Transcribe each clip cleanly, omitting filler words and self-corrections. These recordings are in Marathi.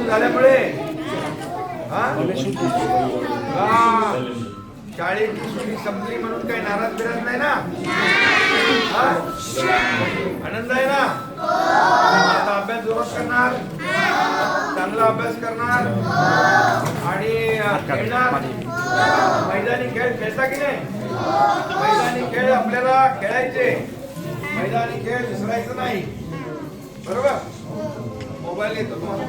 झाल्यामुळे शाळेची सुट्टी संपली म्हणून काही नाराज बिराज नाही ना? आनंद आहे ना? आता अभ्यास जोरात करणार, चांगला अभ्यास करणार आणि खेळणार. मैदानी खेळ खेळता की नाही? मैदानी खेळ आपल्याला खेळायचे, मैदानी खेळ विसरायचं नाही, बरोबर? मोबाईल येतो तुम्हाला,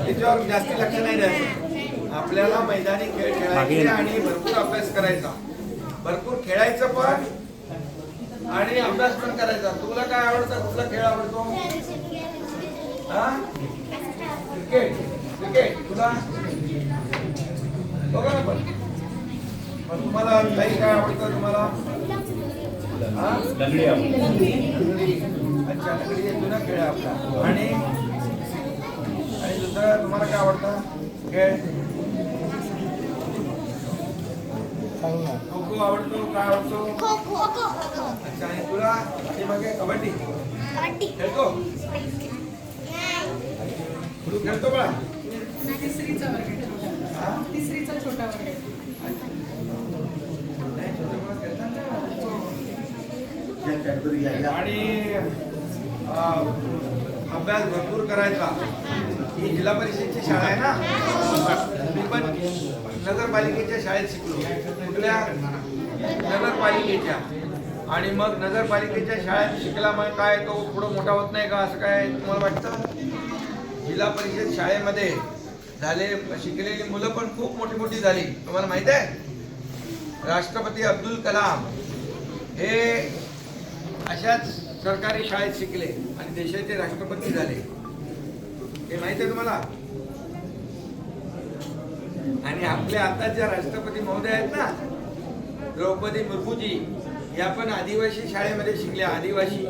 त्याच्यावर जास्त लक्ष नाही द्यायचं. आपल्याला मैदानी खेळ खेळायचे आणि भरपूर अभ्यास करायचा, भरपूर खेळायचं पण आणि अभ्यास पण करायचा. तुला काय आवडतं? कुठला खेळ आवडतो? क्रिकेट. क्रिकेट तुला बघा ना. पण तुम्हाला काही काय आवडतं? तुम्हाला लंगडी. अच्छा, लंगडी जुना खेळ आहे आपला. आणि दुसरं तुम्हाला काय आवडतं खेळ? खो खो आवडतो. काय आवडतो? अच्छा. आणि तुला मग कबड्डी खेळतो? तू खेळतो का? तिसरीचा छोटा वर्ग. आणि अभ्यास भरपूर करायचा. ही जिल्हा परिषदची शाळा आहे ना? मी पण नगरपालिकेच्या शाळेत शिकलो. कुठल्या? नगरपालिकेच्या. आणि मग नगरपालिकेच्या शाळेत शिकला मग काय तो पुढं मोठा होत नाही का असं काय तुम्हाला वाटतं? जिल्हा परिषद शाळेमध्ये शिकलेली मुलं पण खूप मोठी मोठी झाली. तुम्हाला माहित आहे राष्ट्रपती अब्दुल कलाम हे अशाच सरकारी शाळेत शिकले आणि देशाचे राष्ट्रपती झाले. हे माहिती आहे तुम्हाला? आणि आपल्या आता ज्या राष्ट्रपती महोदय आहेत ना, द्रौपदी मुर्मूजी, या पण आदिवासी शाळेमध्ये शिकल्या. आदिवासी.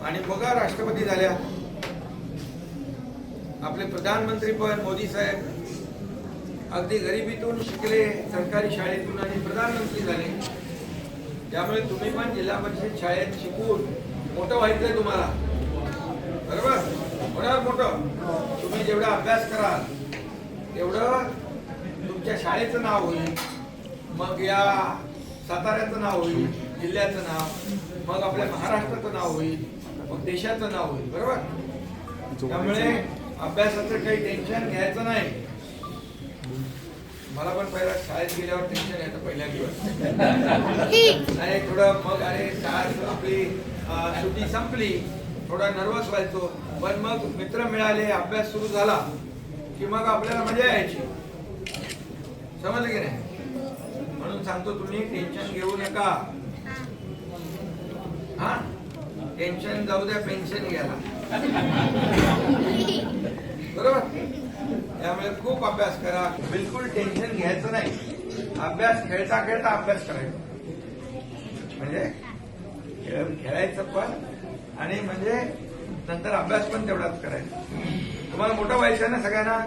आणि बघा राष्ट्रपती झाल्या. आपले प्रधानमंत्री पण मोदी साहेब अगदी गरिबीतून शिकले, सरकारी शाळेतून, आणि प्रधानमंत्री झाले. त्यामुळे तुम्ही पण जिल्हा परिषद शाळेत शिकून मोठं व्हायचंय तुम्हाला, बरोबर? होणार मोठं. तुम्ही जेवढा अभ्यास कराल तेवढं तुमच्या शाळेचं नाव होईल, मग या साताऱ्याचं नाव होईल, जिल्ह्याचं नाव, मग आपल्या महाराष्ट्राचं नाव होईल, मग देशाचं नाव होईल, बरोबर? त्यामुळे अभ्यासाचं काही टेन्शन घ्यायचं नाही. मला पण पहिला शाळेत गेल्यावर टेन्शन यायचं पहिल्या दिवस. आणि थोडं मग अरे शाळा आपली सुट्टी संपली, थोडा नर्वस व्हायचो. पण मग मित्र मिळाले, अभ्यास सुरू झाला की मग आपल्याला मजा यायची. समजलं की नाही? म्हणून सांगतो तुम्ही टेन्शन घेऊ नका. टेन्शन जाऊ द्या, पेन्शन घ्यायला, बरोबर? त्यामुळे खूप अभ्यास करा, बिलकुल टेन्शन घ्यायचं नाही. अभ्यास खेळता खेळता अभ्यास करायचा, म्हणजे खेळायचं पण आणि म्हणजे नंतर अभ्यास पण तेवढाच करायचा. तुम्हाला मोठं व्हायचं ना सगळ्यांना?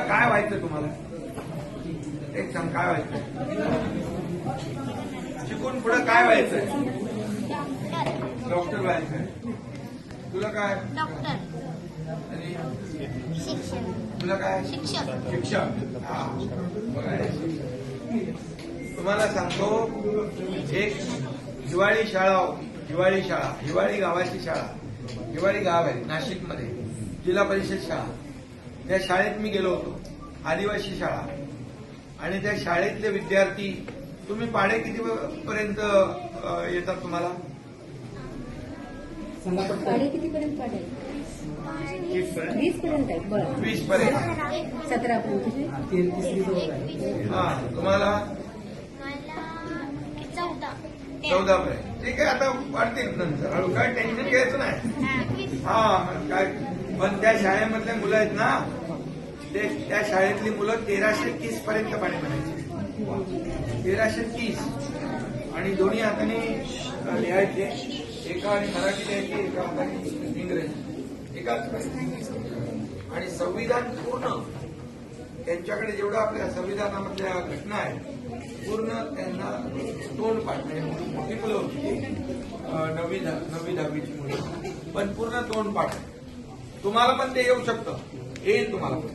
काय व्हायचं तुम्हाला? एक सांग, काय व्हायचं? शिकून पुढे काय व्हायचंय? डॉक्टर व्हायचंय. तुला काय? आणि तुला काय? शिक्षक. तुम्हाला सांगतो, एक हिवाळी गावाची शाळा, हिवाळी गाव आहे नाशिकमध्ये, जिल्हा परिषद शाळा. त्या शाळेत मी गेलो होतो, आदिवासी शाळा. आणि त्या शाळेतले विद्यार्थी, तुम्ही पाढे किती पर्यंत येतात तुम्हाला? पाढे कितीपर्यंत? पाढे 20 पर्यंत आहे. बरं, 20 पर्यंत. 17 पर्यंत. तुम्हाला 14 पर्यंत. ठीक आहे, आता वाढतील नंतर हळू. काय टेन्शन घ्यायचं नाही. काय पण त्या शाळेमधल्या मुलं आहेत ना, त्या शाळेतली मुलं 1330 पर्यंत पाणी म्हणायचे. 1330. आणि दोन्ही हाताने लिहायचे. एका आणि मराठी लिहायची, एका हाताने इंग्रजी, एकाच. आणि संविधान पूर्ण त्यांच्याकडे जेवढं आपल्या संविधानामधल्या घटना आहेत पूर्ण त्यांना तोंड पाठ. म्हणजे मोठी मुलं होती, 9वी 10वीची मुलं. पण पूर्ण तोंडपाठ आहे. तुम्हाला पण ते येऊ शकतं, येईल तुम्हाला पण.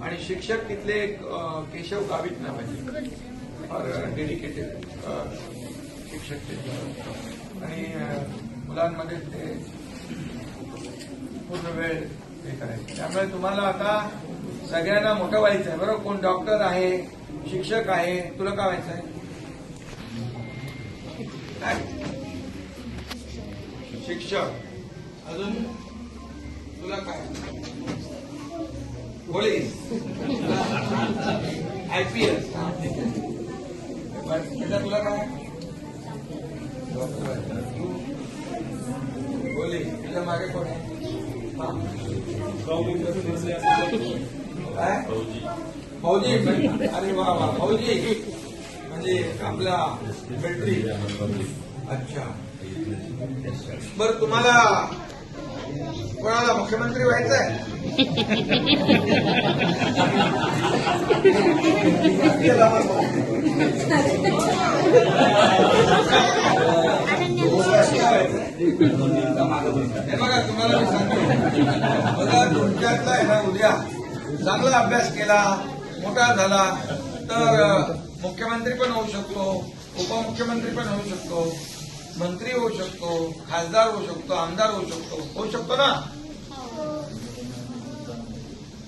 आणि शिक्षक तिथले एक केशव गावित नावाचे और डेडिकेटेड शिक्षक ते आणि मुलांमध्ये ते पूर्ण वेळ हे करायचे. त्यामुळे तुम्हाला आता सगळ्यांना मोठं व्हायचं आहे बरोबर. कोण डॉक्टर आहे, शिक्षक आहे, तुला काय व्हायचं आहे? काय? शिक्षक. अजून तुला काय? Police, IPS. तुला काय? पोलीस. तुझ्या मागे कोण आहे? काय? फौजी. अरे वा वा, फौजी म्हणजे आपला मिलिटरी. अच्छा. बरं, तुम्हाला कोणाला मुख्यमंत्री व्हायचं आहे? हे बघा, तुम्हाला मी सांगतो, बघा तुमच्यातला आहे ना, उद्या चांगला अभ्यास केला, मोठा झाला तर मुख्यमंत्री पण होऊ शकतो, उपमुख्यमंत्री पण होऊ शकतो, मंत्री होऊ शकतो, खासदार होऊ शकतो, आमदार होऊ शकतो ना.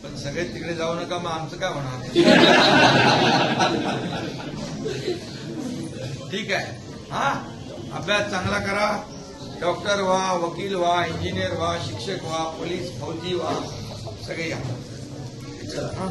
पण सगळे तिकडे जाऊ नका, मग आमचं काय होणार? ठीक आहे. हा, अभ्यास चांगला करा, डॉक्टर व्हा, वकील व्हा, इंजिनियर व्हा, शिक्षक व्हा, पोलीस, फौजी व्हा, सगळे या. हा?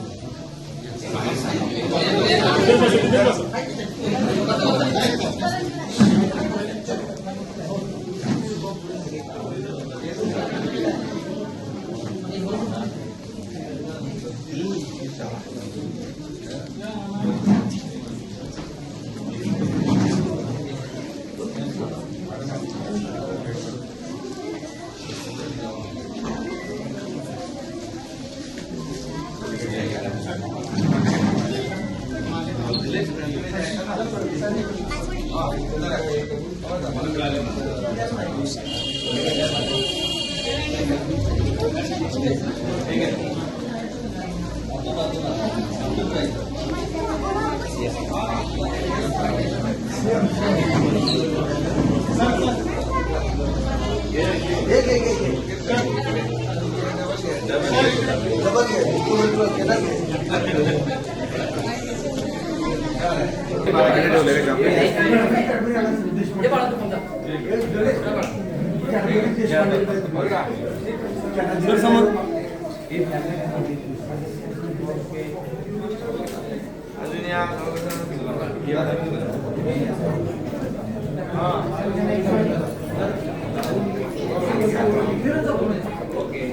अजून या. ओके.